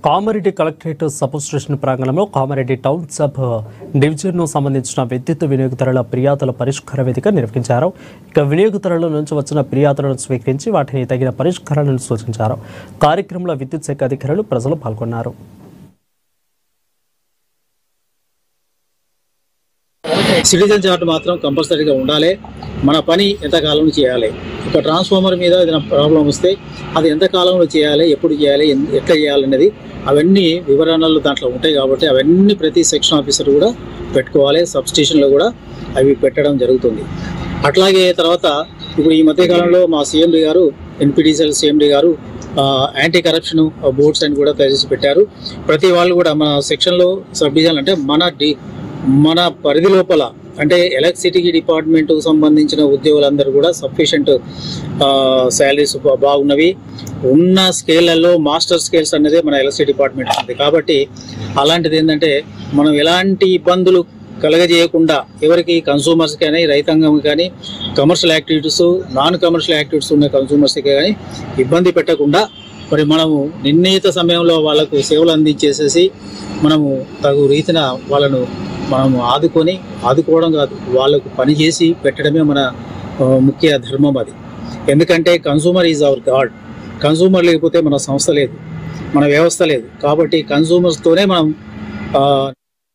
Kamareddy collectorate sub station ప్రాంగణంలో Kamareddy town sub డివిజన్ను సంబంధించిన విద్యుత్ వినియోగదారుల ఫిర్యాదుల పరిష్కార వేదిక నిర్వహించారు. ఇక వినియోగదారుల నుంచి వచ్చిన ఫిర్యాదులను స్వీకరించి వాటిని తగిన పరిష్కారాలను సూచించారు. కార్యక్రమంలో విద్యుత్ శాఖ అధికారులు, ప్రజలు పాల్గొన్నారు. సిటిజన్ చార్ట్ మాత్రం కంపల్సరీగా ఉండాలి. మన పని ఎంతకాలంలో చేయాలి, ఒక ట్రాన్స్ఫార్మర్ మీద ఏదైనా ప్రాబ్లం వస్తే అది ఎంతకాలంలో చేయాలి, ఎప్పుడు చేయాలి, ఎట్లా చేయాలనేది అవన్నీ వివరణలు దాంట్లో ఉంటాయి. కాబట్టి అవన్నీ ప్రతి సెక్షన్ ఆఫీసర్ కూడా పెట్టుకోవాలి. సబ్ స్టేషన్లో కూడా అవి పెట్టడం జరుగుతుంది. అట్లాగే తర్వాత ఇప్పుడు ఈ మధ్యకాలంలో మా సిఎండి గారు, ఎన్పిడిసిఎల్ సిఎండి గారు యాంటీ కరప్షన్ బోర్డ్స్ అని కూడా తయారు చేసి పెట్టారు. ప్రతి వాళ్ళు కూడా మన సెక్షన్లో సబ్ డివిజన్ అంటే మన పరిధి లోపల అంటే ఎలక్ట్రిసిటీ డిపార్ట్మెంట్కు సంబంధించిన ఉద్యోగులందరూ కూడా సఫిషియంట్ శాలరీస్ బాగున్నవి. ఉన్న స్కేళ్లలో మాస్టర్ స్కేల్స్ అనేది మన ఎలక్ట్రిసిటీ డిపార్ట్మెంట్ ఉంది. కాబట్టి అలాంటిది ఏంటంటే మనం ఎలాంటి ఇబ్బందులు కలగజేయకుండా ఎవరికి కన్సూమర్స్ కానీ, రైతాంగం కానీ, commercial activities, non commercial activities ఉన్న కన్సూమర్స్కి కానీ ఇబ్బంది పెట్టకుండా మరి మనము నిర్ణీత సమయంలో వాళ్ళకు సేవలు అందించేసేసి మనము తగు రీతిన వాళ్ళను మనము ఆదుకోవడం కాదు, వాళ్ళకు పనిచేసి పెట్టడమే మన ముఖ్య ధర్మం. అది ఎందుకంటే consumer is our God. Consumer లేకపోతే మన సంస్థ లేదు, మన వ్యవస్థ లేదు. కాబట్టి కన్సూమర్స్తోనే మనం